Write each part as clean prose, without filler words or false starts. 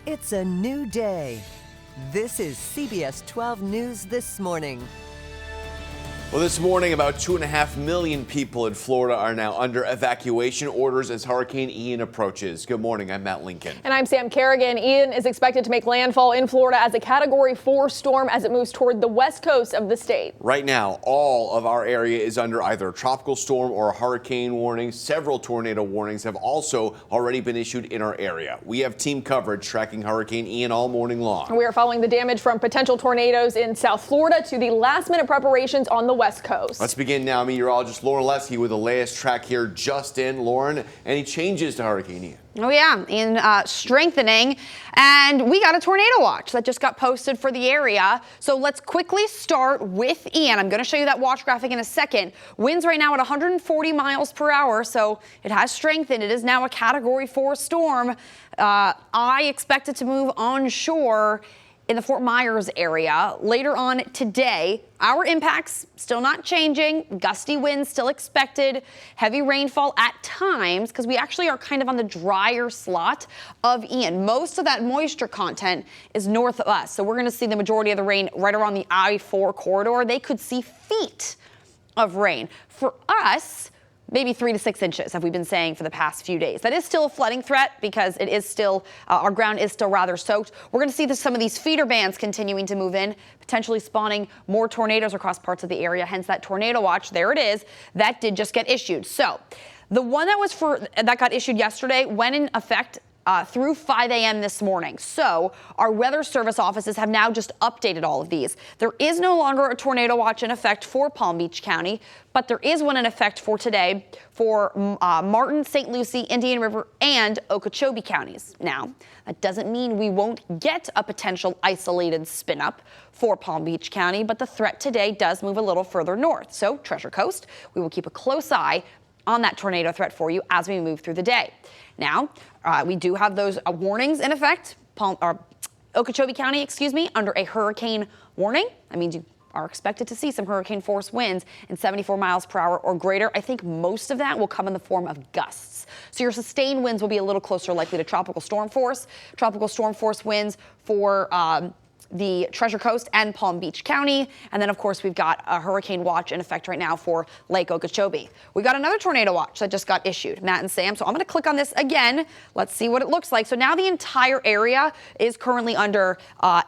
It's a new day. This is CBS 12 News This Morning. Well, this morning, about 2.5 million people in Florida are now under evacuation orders as Hurricane Ian approaches. Good morning, I'm Matt Lincoln. And I'm Sam Kerrigan. Ian is expected to make landfall in Florida as a Category 4 storm as it moves toward the west coast of the state. Right now, all of our area is under either a tropical storm or a hurricane warning. Several tornado warnings have also already been issued in our area. We have team coverage tracking Hurricane Ian all morning long. We are following the damage from potential tornadoes in South Florida to the last-minute preparations on the west coast. Let's begin now. Meteorologist Lauren Lesky with the latest track here just in. Lauren, any changes to Hurricane Ian? Oh, yeah, in strengthening. And we got a tornado watch that just got posted for the area. So let's quickly start with Ian. I'm going to show you that watch graphic in a second. Winds right now at 140 miles per hour. So it has strengthened. It is now a Category 4 storm. I expect it to move onshore in the Fort Myers area later on today. Our impacts still not changing. Gusty winds still expected. Heavy rainfall at times because we actually are kind of on the drier slot of Ian. Most of that moisture content is north of us. So we're going to see the majority of the rain right around the I-4 corridor. They could see feet of rain. For us, maybe 3 to 6 inches, have we been saying for the past few days. That is still a flooding threat because it is still, our ground is still rather soaked. We're going to see some of these feeder bands continuing to move in, potentially spawning more tornadoes across parts of the area, hence that tornado watch. There it is. That did just get issued. So the one that got issued yesterday went in effect through 5 a.m. this morning. So our weather service offices have now just updated all of these. There is no longer a tornado watch in effect for Palm Beach County, but there is one in effect for today for Martin, St. Lucie, Indian River, and Okeechobee counties. Now, that doesn't mean we won't get a potential isolated spin up for Palm Beach County, but the threat today does move a little further north. So Treasure Coast, we will keep a close eye on that tornado threat for you as we move through the day. Now, we do have those warnings in effect. Okeechobee County, under a hurricane warning. That means you are expected to see some hurricane force winds in 74 miles per hour or greater. I think most of that will come in the form of gusts. So your sustained winds will be a little closer likely to tropical storm force. Tropical storm force winds for the Treasure Coast and Palm Beach County. And then, of course, we've got a hurricane watch in effect right now for Lake Okeechobee. We got another tornado watch that just got issued, Matt and Sam. So I'm going to click on this again. Let's see what it looks like. So now the entire area is currently under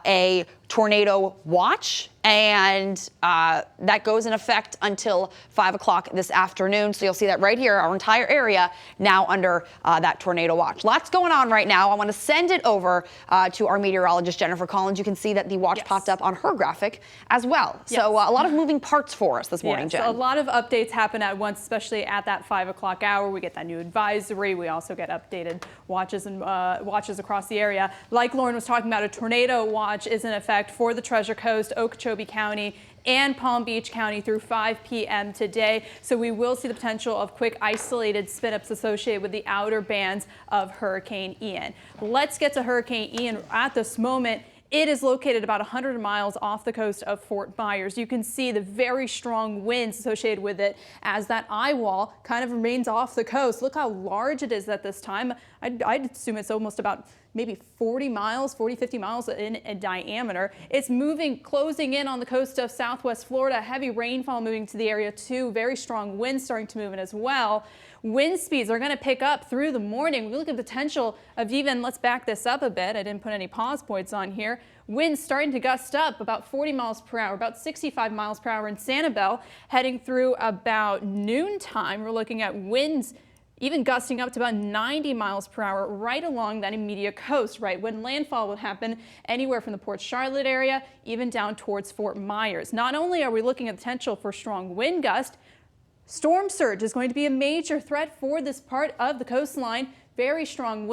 a tornado watch, and that goes in effect until 5 o'clock this afternoon. So you'll see that right here, our entire area now under that tornado watch. Lots going on right now. I want to send it over to our meteorologist, Jennifer Collins. You can see that the watch popped up on her graphic as well. Yes. So a lot of moving parts for us this morning, Jen. So a lot of updates happen at once, especially at that 5 o'clock hour. We get that new advisory. We also get updated watches and watches across the area. Like Lauren was talking about, a tornado watch is in effect for the Treasure Coast, Okeechobee County, and Palm Beach County through 5 p.m. today. So we will see the potential of quick isolated spin-ups associated with the outer bands of Hurricane Ian. Let's get to Hurricane Ian at this moment. It is located about 100 miles off the coast of Fort Myers. You can see the very strong winds associated with it as that eye wall kind of remains off the coast. Look how large it is at this time. I'd assume it's almost about maybe 50 miles in diameter. It's moving, closing in on the coast of Southwest Florida. Heavy rainfall moving to the area too. Very strong winds starting to move in as well. Wind speeds are going to pick up through the morning. We look at the potential of even, let's back this up a bit. I didn't put any pause points on here. Winds starting to gust up about 40 miles per hour, about 65 miles per hour in Sanibel. Heading through about noontime, we're looking at winds even gusting up to about 90 miles per hour right along that immediate coast, right when landfall would happen anywhere from the Port Charlotte area, even down towards Fort Myers. Not only are we looking at the potential for strong wind gust, storm surge is going to be a major threat for this part of the coastline. Very strong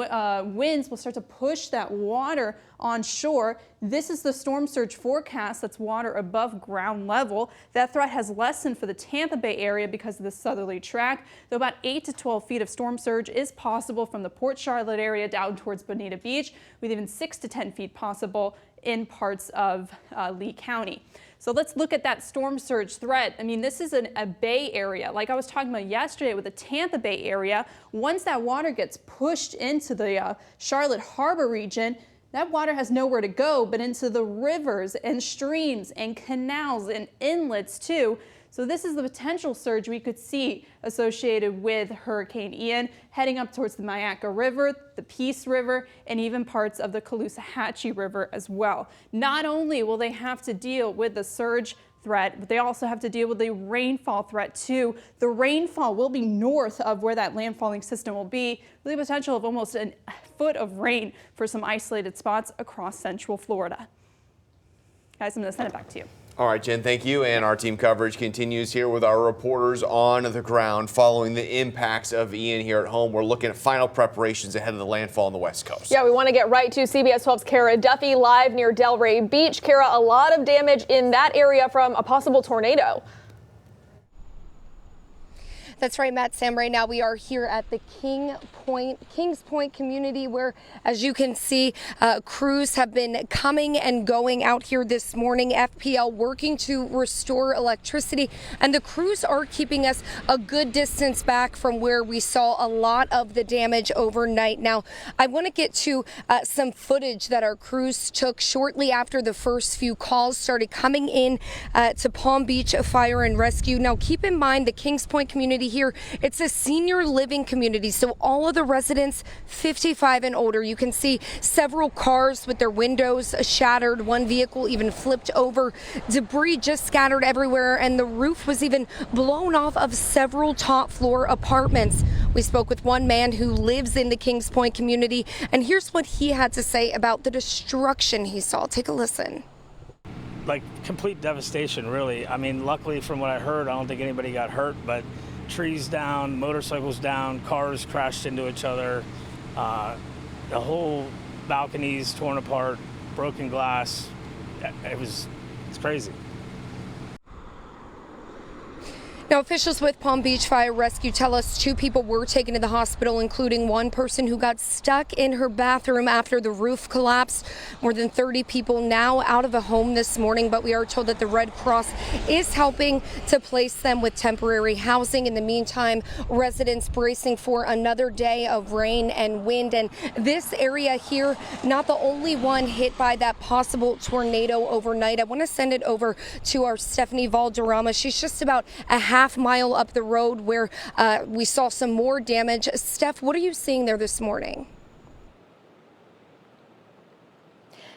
winds will start to push that water on shore. This is the storm surge forecast. That's water above ground level. That threat has lessened for the Tampa Bay area because of the southerly track, though about 8 to 12 feet of storm surge is possible from the Port Charlotte area down towards Bonita Beach, with even 6 to 10 feet possible in parts of Lee County. So let's look at that storm surge threat. I mean, this is a bay area. Like I was talking about yesterday with the Tampa Bay area, once that water gets pushed into the Charlotte Harbor region, that water has nowhere to go but into the rivers and streams and canals and inlets too. So this is the potential surge we could see associated with Hurricane Ian heading up towards the Myakka River, the Peace River, and even parts of the Caloosahatchee River as well. Not only will they have to deal with the surge threat, but they also have to deal with the rainfall threat too. The rainfall will be north of where that landfalling system will be, with the potential of almost a foot of rain for some isolated spots across central Florida. Guys, I'm going to send it back to you. All right, Jen, thank you. And our team coverage continues here with our reporters on the ground following the impacts of Ian here at home. We're looking at final preparations ahead of the landfall on the West Coast. Yeah, we want to get right to CBS 12's Kara Duffy live near Delray Beach. Kara, a lot of damage in that area from a possible tornado. That's right, Matt. Sam, right now we are here at the Kings Point community where, as you can see, crews have been coming and going out here this morning. FPL working to restore electricity, and the crews are keeping us a good distance back from where we saw a lot of the damage overnight. Now, I want to get to some footage that our crews took shortly after the first few calls started coming in to Palm Beach Fire and Rescue. Now, keep in mind the Kings Point community here, it's a senior living community, so all of the residents 55 and older. You can see several cars with their windows shattered, one vehicle even flipped over, debris just scattered everywhere, and the roof was even blown off of several top floor apartments. We spoke with one man who lives in the Kings Point community, and here's what he had to say about the destruction he saw. Take a listen. Like complete devastation, really. I mean, luckily from what I heard, I don't think anybody got hurt, but trees down, motorcycles down, cars crashed into each other, the whole balconies torn apart, broken glass. It's crazy. Now, officials with Palm Beach Fire Rescue tell us 2 people were taken to the hospital, including one person who got stuck in her bathroom after the roof collapsed. More than 30 people now out of a home this morning, but we are told that the Red Cross is helping to place them with temporary housing. In the meantime, residents bracing for another day of rain and wind. And this area here, not the only one hit by that possible tornado overnight. I want to send it over to our Stephanie Valderrama. She's just about a half-mile up the road where we saw some more damage. Steph, what are you seeing there this morning?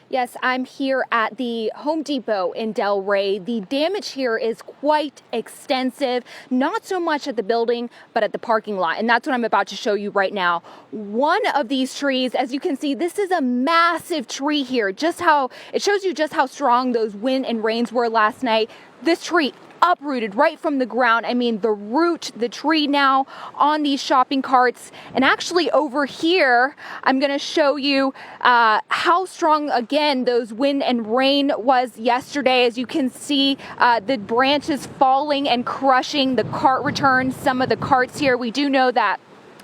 Yes, I'm here at the Home Depot in Delray. The damage here is quite extensive, not so much at the building, but at the parking lot. And that's what I'm about to show you right now. One of these trees, as you can see, this is a massive tree here. It shows you just how strong those wind and rains were last night. This tree uprooted right from the ground. I mean, the root, the tree now on these shopping carts. And actually over here, I'm going to show you how strong, again, those wind and rain was yesterday. As you can see, the branches falling and crushing the cart returns, some of the carts here. We do know that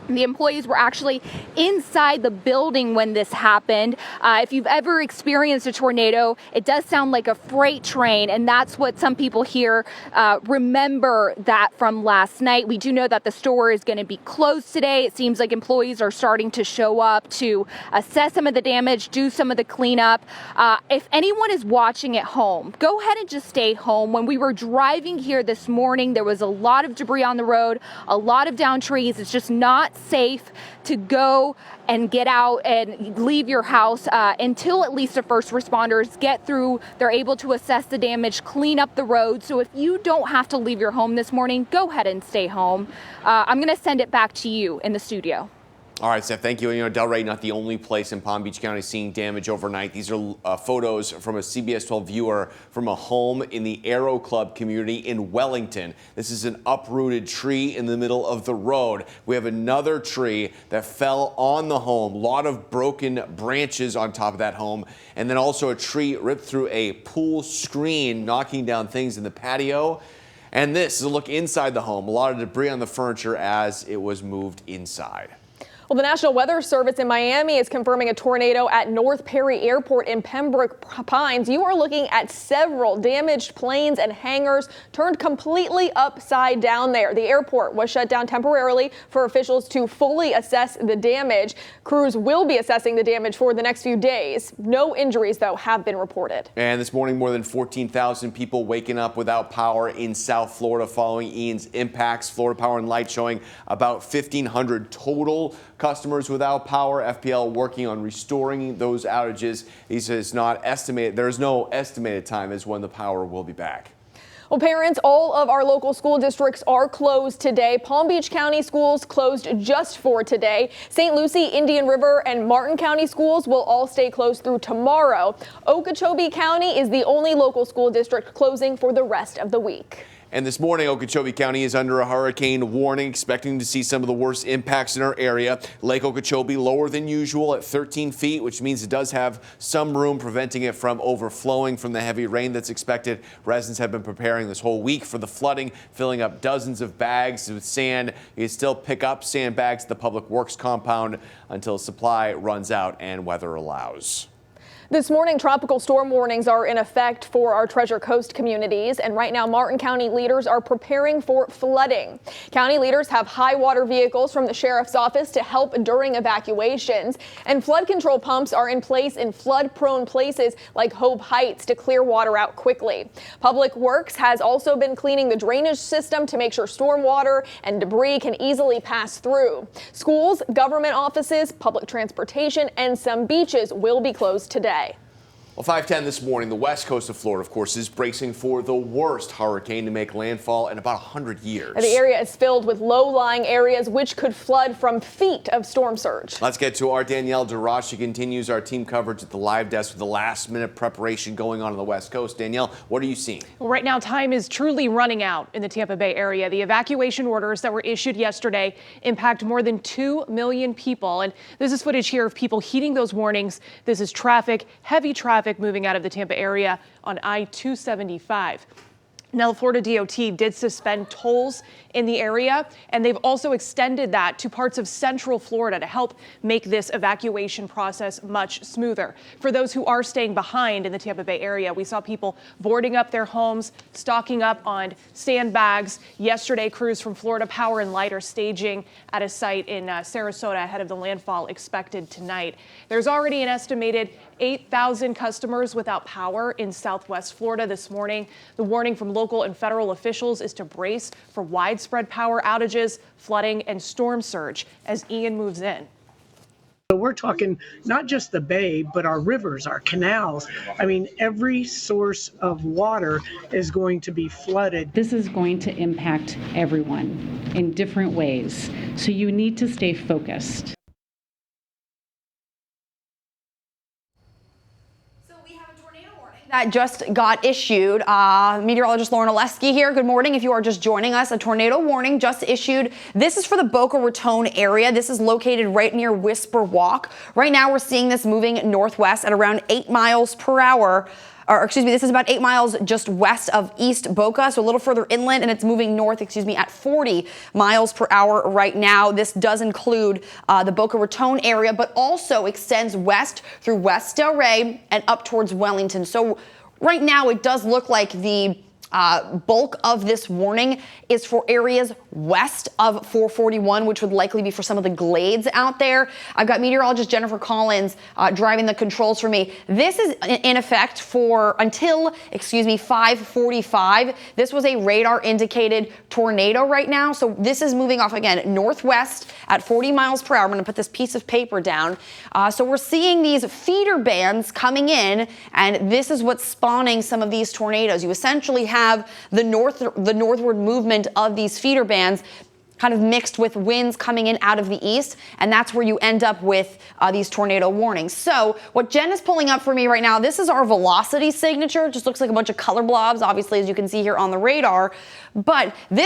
the employees were actually inside the building when this happened. If you've ever experienced a tornado, it does sound like a freight train, and that's what some people here remember that from last night. We do know that the store is going to be closed today. It seems like employees are starting to show up to assess some of the damage, do some of the cleanup. If anyone is watching at home, go ahead and just stay home. When we were driving here this morning, there was a lot of debris on the road, a lot of downed trees. It's just not safe to go and get out and leave your house until at least the first responders get through. They're able to assess the damage, clean up the road. So if you don't have to leave your home this morning, go ahead and stay home. I'm going to send it back to you in the studio. All right, Steph, thank you. You know, Delray, not the only place in Palm Beach County seeing damage overnight. These are photos from a CBS 12 viewer from a home in the Aero Club community in Wellington. This is an uprooted tree in the middle of the road. We have another tree that fell on the home. A lot of broken branches on top of that home. And then also a tree ripped through a pool screen, knocking down things in the patio. And this is a look inside the home. A lot of debris on the furniture as it was moved inside. Well, the National Weather Service in Miami is confirming a tornado at North Perry Airport in Pembroke Pines. You are looking at several damaged planes and hangars turned completely upside down there. The airport was shut down temporarily for officials to fully assess the damage. Crews will be assessing the damage for the next few days. No injuries, though, have been reported. And this morning, more than 14,000 people waking up without power in South Florida following Ian's impacts. Florida Power and Light showing about 1,500 total customers without power. FPL working on restoring those outages. He says there's no estimated time as when the power will be back. Well, parents, all of our local school districts are closed today. Palm Beach County schools closed just for today. St. Lucie, Indian River, and Martin County schools will all stay closed through tomorrow. Okeechobee County is the only local school district closing for the rest of the week. And this morning, Okeechobee County is under a hurricane warning, expecting to see some of the worst impacts in our area. Lake Okeechobee lower than usual at 13 feet, which means it does have some room preventing it from overflowing from the heavy rain that's expected. Residents have been preparing this whole week for the flooding, filling up dozens of bags with sand. You can still pick up sandbags at the Public Works compound until supply runs out and weather allows. This morning, tropical storm warnings are in effect for our Treasure Coast communities, and right now Martin County leaders are preparing for flooding. County leaders have high water vehicles from the sheriff's office to help during evacuations, and flood control pumps are in place in flood-prone places like Hope Heights to clear water out quickly. Public Works has also been cleaning the drainage system to make sure storm water and debris can easily pass through. Schools, government offices, public transportation, and some beaches will be closed today. Well, 5:10 this morning, the west coast of Florida, of course, is bracing for the worst hurricane to make landfall in about 100 years. The area is filled with low-lying areas which could flood from feet of storm surge. Let's get to our Danielle DeRoche. She continues our team coverage at the live desk with the last-minute preparation going on the west coast. Danielle, what are you seeing? Well, right now, time is truly running out in the Tampa Bay area. The evacuation orders that were issued yesterday impact more than 2 million people. And this is footage here of people heeding those warnings. This is traffic, heavy traffic moving out of the Tampa area on I-275. Now, the Florida DOT did suspend tolls in the area, and they've also extended that to parts of central Florida to help make this evacuation process much smoother. For those who are staying behind in the Tampa Bay area, we saw people boarding up their homes, stocking up on sandbags. Yesterday, crews from Florida Power and Light are staging at a site in Sarasota ahead of the landfall expected tonight. There's already an estimated 8,000 customers without power in Southwest Florida this morning. The warning from local and federal officials is to brace for widespread power outages, flooding, and storm surge as Ian moves in. So we're talking not just the bay, but our rivers, our canals. I mean, every source of water is going to be flooded. This is going to impact everyone in different ways. So you need to stay focused. That just got issued. Meteorologist Lauren Oleski here. Good morning. If you are just joining us, a tornado warning just issued. This is for the Boca Raton area. This is located right near Whisper Walk. Right now, we're seeing this moving northwest at around 8 miles per hour. This is about 8 miles just west of East Boca, so a little further inland, and it's moving north, at 40 miles per hour right now. This does include the Boca Raton area, but also extends west through West Delray and up towards Wellington. So right now, it does look like the bulk of this warning is for areas west of 441, which would likely be for some of the glades out there. I've got meteorologist Jennifer Collins driving the controls for me. This is in effect for until 5:45. This was a radar indicated tornado right now. So this is moving off again northwest at 40 miles per hour. I'm going to put this piece of paper down. So we're seeing these feeder bands coming in, and this is what's spawning some of these tornadoes. You essentially have the northward movement of these feeder bands kind of mixed with winds coming in out of the east, and that's where you end up with these tornado warnings. So what Jen is pulling up for me right now, this is our velocity signature. It just looks like a bunch of color blobs, obviously, as you can see here on the radar, but this